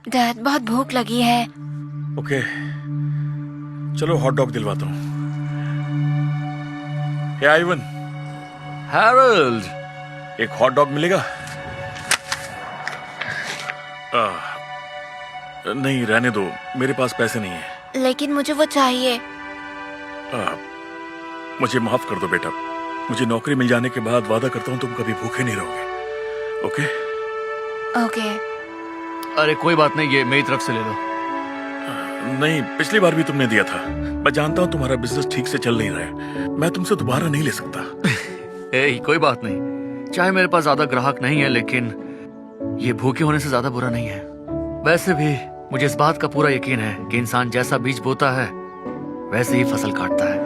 Dad बहुत भूख लगी है। ओके, चलो हॉट डॉग दिलवाता हूँ। हे आइवन, हैरोल्ड, एक हॉट डॉग मिलेगा? नहीं, रहने दो, मेरे पास पैसे नहीं है। लेकिन मुझे वो चाहिए। मुझे माफ कर दो बेटा, मुझे नौकरी मिल जाने के बाद वादा करता हूँ तुम कभी भूखे नहीं रहोगे। ओके? ओके। अरे कोई बात नहीं, ये मेरी तरफ से ले लो। नहीं, पिछली बार भी तुमने दिया था। मैं जानता हूँ तुम्हारा बिजनेस ठीक से चल नहीं रहा है, मैं तुमसे दोबारा नहीं ले सकता। कोई बात नहीं, चाहे मेरे पास ज्यादा ग्राहक नहीं है, लेकिन ये भूखे होने से ज्यादा बुरा नहीं है। वैसे भी मुझे इस बात का पूरा यकीन है कि इंसान जैसा बीज बोता है वैसे ही फसल काटता है।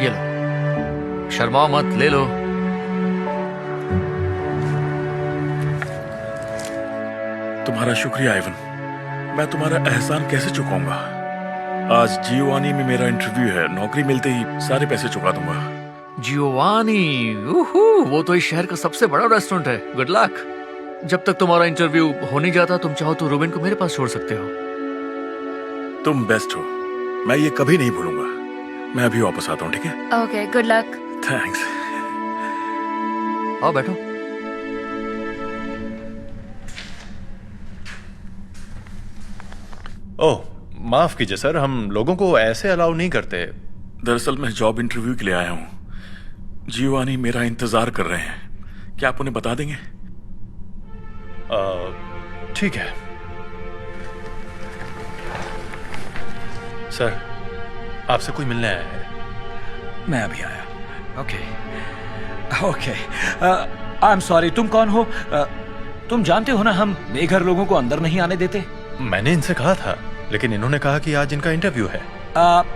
ये लो, शर्माओ मत, ले लो। तुम्हारा शुक्रिया आइवन, मैं तुम्हारा एहसान कैसे चुकाऊंगा? आज जियोवानी में मेरा इंटरव्यू है, नौकरी मिलते ही सारे पैसे चुका दूंगा। जियोवानी, वो तो इस शहर का सबसे बड़ा रेस्टोरेंट है। Good luck. जब तक तुम्हारा इंटरव्यू हो नहीं जाता, तुम चाहो तो रूबेन को मेरे पास छोड़ सकते हो। तुम बेस्ट हो, मैं ये कभी नहीं भूलूंगा। मैं अभी वापस आता हूँ, ठीक है? Okay, good luck. थैंक्स। आओ बैठो। ओह, माफ कीजिए सर, हम लोगों को ऐसे अलाउ नहीं करते। दरअसल मैं जॉब इंटरव्यू के लिए आया हूँ। जियोवानी मेरा इंतजार कर रहे हैं, क्या आप उन्हें बता देंगे? ठीक है सर, आपसे कोई मिलने आया है। मैं अभी आया। Okay, I am sorry. तुम कौन हो? तुम जानते हो ना, हम बेघर लोगों को अंदर नहीं आने देते। मैंने इनसे कहा था, लेकिन इन्होंने कहा कि आज इनका इंटरव्यू है।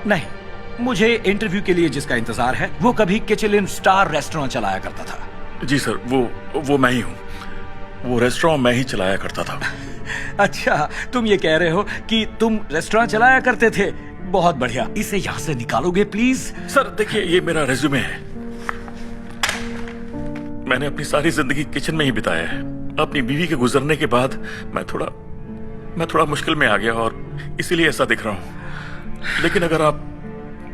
नहीं, मुझे इंटरव्यू के लिए जिसका इंतजार है वो कभी किचलिन स्टार रेस्टोरेंट चलाया करता था। जी सर, वो मैं ही हूँ। वो रेस्टोरेंट मैं ही चलाया करता था। अच्छा, तुम ये कह रहे हो कि तुम रेस्टोरेंट चलाया करते थे? बहुत बढ़िया। इसे यहाँ से निकालोगे प्लीज? सर देखिए, ये मेरा रेज्यूमे है। मैंने अपनी सारी जिंदगी किचन में ही बिताया है। अपनी बीवी के गुजरने के बाद मैं थोड़ा मुश्किल में आ गया और इसीलिए ऐसा दिख रहा हूँ। लेकिन अगर आप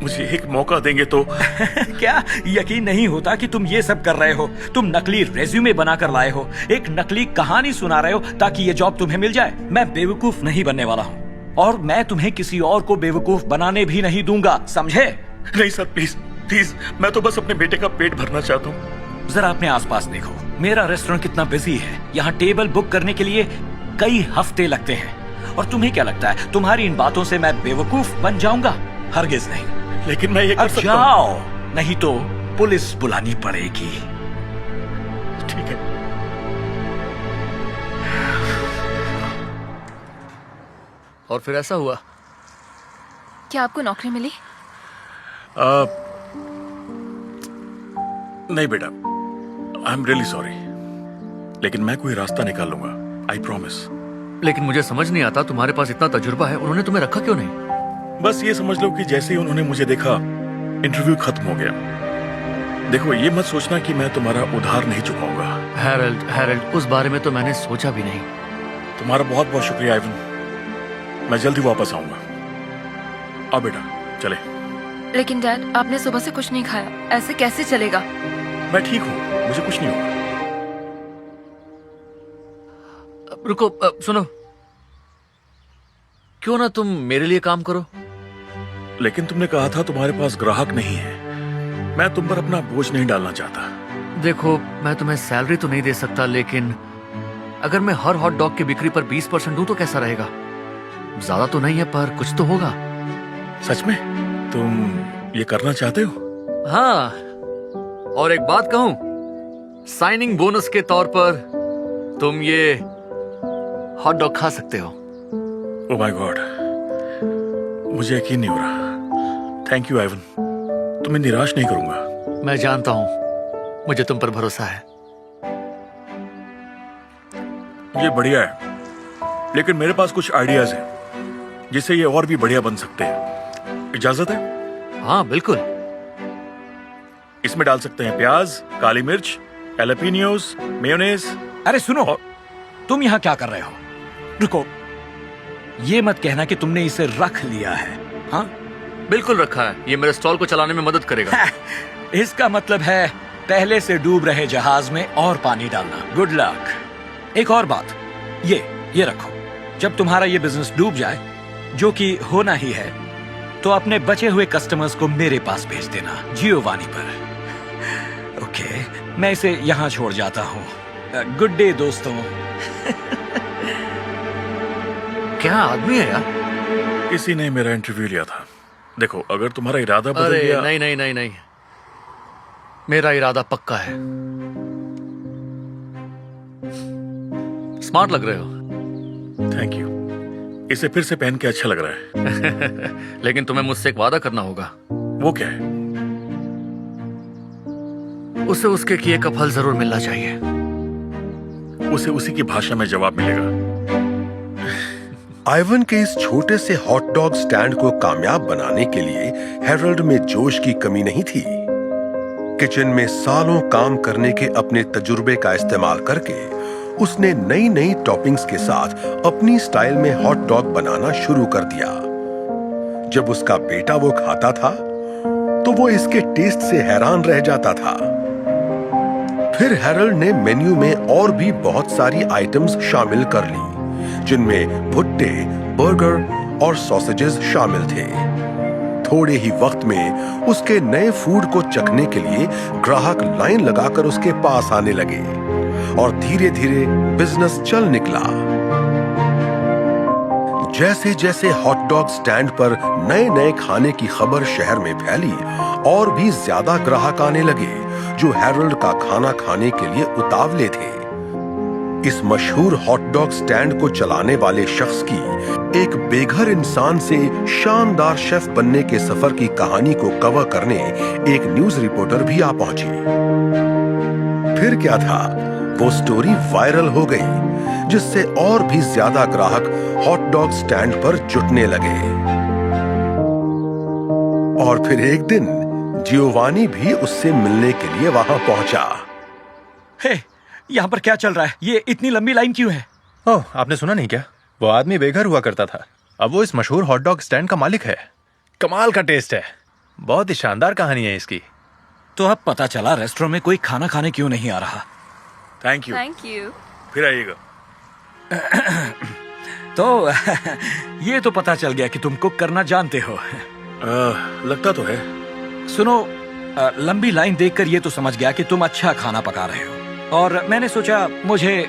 मुझे एक मौका देंगे तो क्या यकीन नहीं होता कि तुम ये सब कर रहे हो? तुम नकली रेज्यूमे बनाकर लाए हो, एक नकली कहानी सुना रहे हो ताकि ये जॉब तुम्हें मिल जाए। मैं बेवकूफ नहीं बनने वाला हूँ और मैं तुम्हें किसी और को बेवकूफ बनाने भी नहीं दूंगा, समझे? नहीं सर, प्लीज, मैं तो बस अपने बेटे का पेट भरना चाहता हूँ। जरा अपने आसपास देखो, मेरा रेस्टोरेंट कितना बिजी है। यहाँ टेबल बुक करने के लिए कई हफ्ते लगते हैं। और तुम्हें क्या लगता है तुम्हारी इन बातों से मैं बेवकूफ बन जाऊंगा? हरगिज नहीं। लेकिन मैं ये कर सकता हूं। जाओ, नहीं तो पुलिस बुलानी पड़ेगी। ठीक है। और फिर ऐसा हुआ? क्या आपको नौकरी मिली? नहीं बेटा, आई एम रियली सॉरी, लेकिन मैं कोई रास्ता निकाल लूंगा, आई प्रॉमिस। लेकिन मुझे समझ नहीं आता, तुम्हारे पास इतना तजुर्बा है, उन्होंने तुम्हें रखा क्यों नहीं? बस ये समझ लो कि जैसे ही उन्होंने मुझे देखा, इंटरव्यू खत्म हो गया। देखो, ये मत सोचना कि मैं तुम्हारा उधार नहीं चुकाऊंगा। हैरोल्ड, उस बारे में तो मैंने सोचा भी नहीं। तुम्हारा बहुत बहुत शुक्रिया आइवन, मैं जल्दी वापस आऊंगा। आओ बेटा, चले। लेकिन डैड, आपने सुबह से कुछ नहीं खाया, ऐसे कैसे चलेगा? मैं ठीक हूँ, मुझे कुछ नहीं होगा। रुको, सुनो, क्यों ना तुम मेरे लिए काम करो? लेकिन तुमने कहा था तुम्हारे पास ग्राहक नहीं है। मैं तुम पर अपना बोझ नहीं डालना चाहता। देखो, मैं तुम्हें सैलरी तो नहीं दे सकता, लेकिन अगर मैं हर हॉट डॉग की बिक्री पर 20% दूं तो कैसा रहेगा? ज्यादा तो नहीं है, पर कुछ तो होगा। सच में तुम ये करना चाहते हो? हाँ, और एक बात कहूं, साइनिंग बोनस के तौर पर तुम ये हॉट डॉग खा सकते हो। ओह माय गॉड, मुझे यकीन नहीं हो रहा। थैंक यू आइवन, तुम्हें निराश नहीं करूंगा। मैं जानता हूं, मुझे तुम पर भरोसा है। ये बढ़िया है, लेकिन मेरे पास कुछ आइडियाज हैं जिससे ये और भी बढ़िया बन सकते हैं। इजाजत है? हाँ बिल्कुल। इसमें डाल सकते हैं प्याज, काली मिर्च, एलापिनियोस, मेयोनेज। अरे सुनो, तुम यहाँ क्या कर रहे हो? रुको, ये मत कहना कि तुमने इसे रख लिया है। हाँ, बिल्कुल रखा है, ये मेरे स्टॉल को चलाने में मदद करेगा। इसका मतलब है पहले से डूब रहे जहाज में और पानी डालना। Good luck. एक और बात, ये रखो। जब तुम्हारा ये बिजनेस डूब जाए, जो कि होना ही है, तो अपने बचे हुए कस्टमर्स को मेरे पास भेज देना, जियोवानी पर। ओके, मैं इसे यहाँ छोड़ जाता हूँ। गुड डे दोस्तों। क्या आदमी है यार? किसी ने मेरा इंटरव्यू लिया था। देखो, अगर तुम्हारा इरादा बदल अरे गया। नहीं नहीं नहीं नहीं, मेरा इरादा पक्का है। स्मार्ट लग रहे हो। Thank you. इसे फिर से पहन के अच्छा लग रहा है। लेकिन तुम्हें मुझसे एक वादा करना होगा। वो क्या है? उसे उसके किए का फल जरूर मिलना चाहिए। उसे उसी की भाषा में जवाब मिलेगा। आइवन के इस छोटे से हॉट डॉग स्टैंड को कामयाब बनाने के लिए हेरल्ड में जोश की कमी नहीं थी। किचन में सालों काम करने के अपने तजुर्बे का इस्तेमाल करके उसने नई नई टॉपिंग्स के साथ अपनी स्टाइल में हॉट डॉग बनाना शुरू कर दिया। जब उसका बेटा वो खाता था तो वो इसके टेस्ट से हैरान रह जाता था। फिर हेरल्ड ने मेन्यू में और भी बहुत सारी आइटम्स शामिल कर ली, जिनमें भुट्टे, बर्गर और सॉसेजेस शामिल थे। थोड़े ही वक्त में उसके नए फूड को चखने के लिए ग्राहक लाइन लगाकर उसके पास आने लगे और धीरे धीरे बिजनेस चल निकला। जैसे जैसे हॉट डॉग स्टैंड पर नए नए खाने की खबर शहर में फैली, और भी ज्यादा ग्राहक आने लगे जो हेरल्ड का खाना खाने के लिए उतावले थे। इस मशहूर हॉट डॉग स्टैंड को चलाने वाले शख्स की एक बेघर इंसान से शानदार शेफ बनने के सफर की कहानी को कवर करने एक न्यूज रिपोर्टर भी आ पहुंची। फिर क्या था, वो स्टोरी वायरल हो गई, जिससे और भी ज्यादा ग्राहक हॉट डॉग स्टैंड पर जुटने लगे। और फिर एक दिन जियोवानी भी उससे मिलने के लिए वहां पहुंचा। हे, यहाँ पर क्या चल रहा है? ये इतनी लंबी लाइन क्यों है? ओह, आपने सुना नहीं क्या? वो आदमी बेघर हुआ करता था, अब वो इस मशहूर हॉट डॉग स्टैंड का मालिक है। कमाल का टेस्ट है, बहुत ही शानदार कहानी है इसकी। तो अब पता चला रेस्टोरेंट में कोई खाना खाने क्यों नहीं आ रहा। Thank you. Thank you. फिर आइएगा। तो ये तो पता चल गया कि तुम कुक करना जानते हो। लगता तो है। सुनो, लंबी लाइन देखकर ये तो समझ गया कि तुम अच्छा खाना पका रहे हो, और मैंने सोचा मुझे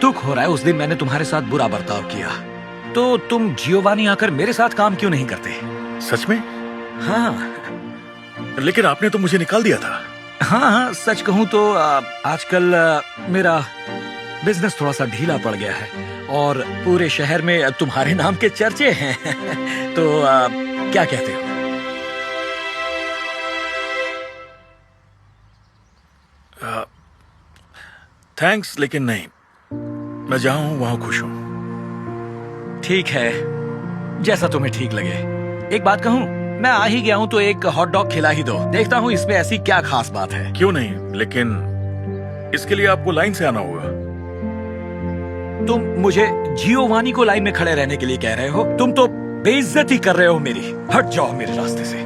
दुख हो रहा है, उस दिन मैंने तुम्हारे साथ बुरा बर्ताव किया, तो तुम जियोवानी आकर मेरे साथ काम क्यों नहीं करते? सच में? हाँ लेकिन आपने तो मुझे निकाल दिया था। हाँ, सच कहूँ तो आजकल मेरा बिजनेस थोड़ा सा ढीला पड़ गया है और पूरे शहर में तुम्हारे नाम के चर्चे हैं। तो क्या कहते हो? थैंक्स, लेकिन नहीं। मैं जहां हूं वहां खुश हूं। ठीक है, जैसा तुम्हें ठीक लगे। एक बात कहूं, मैं आ ही गया हूं तो एक हॉट डॉग खिला ही दो। देखता हूं इसमें ऐसी क्या खास बात है। क्यों नहीं, लेकिन इसके लिए आपको लाइन से आना होगा। तुम मुझे जियोवानी को लाइन में खड़े रहने के लिए कह रहे हो? तुम तो बेइज्जती कर रहे हो मेरी। हट जाओ मेरे रास्ते से।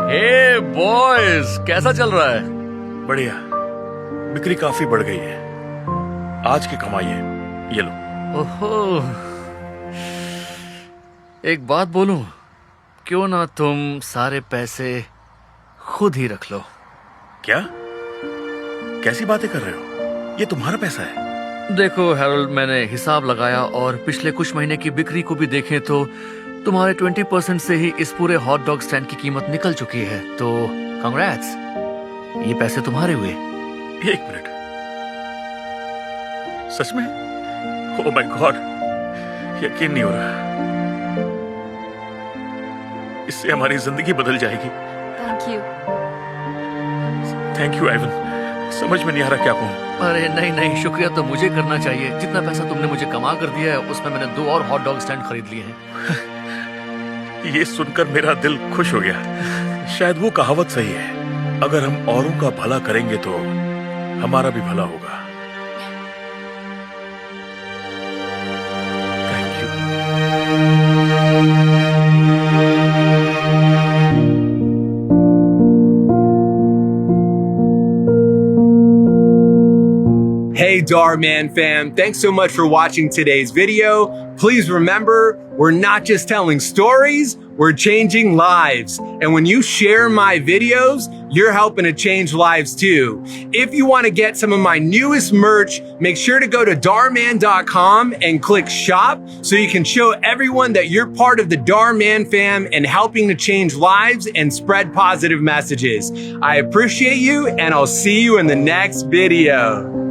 हे बॉयज, कैसा चल रहा है? बढ़िया, बिक्री काफी बढ़ गई है। आज की कमाई है, ये लो। ओहो, एक बात बोलूं, क्यों ना तुम सारे पैसे खुद ही रख लो? क्या? कैसी बातें कर रहे हो? ये तुम्हारा पैसा है। देखो हेरोल्ड, मैंने हिसाब लगाया और पिछले कुछ महीने की बिक्री को भी देखें तो तुम्हारे 20% से ही इस पूरे हॉट डॉग स्टैंड की कीमत निकल चुकी है। तो कांग्रेट्स, ये पैसे तुम्हारे हुए। एक मिनट, सच में? ओह माय गॉड, यकीन नहीं हो रहा। इससे हमारी जिंदगी बदल जाएगी। Thank you. Thank you Ivan. समझ में नहीं आ रहा क्या कहूं। अरे नहीं नहीं, शुक्रिया तो मुझे करना चाहिए। जितना पैसा तुमने मुझे कमा कर दिया है उसमें मैंने 2 और हॉट डॉग स्टैंड खरीद लिए हैं। ये सुनकर मेरा दिल खुश हो गया। शायद वो कहावत सही है, अगर हम औरों का भला करेंगे तो हमारा भी भला होगा। Thank you. Hey Darman fam, thanks so much for watching today's video. Please remember, we're not just telling stories, we're changing lives. And when you share my videos, you're helping to change lives too. If you want to get some of my newest merch, make sure to go to Darman.com and click shop so you can show everyone that you're part of the Darman fam and helping to change lives and spread positive messages. I appreciate you and I'll see you in the next video.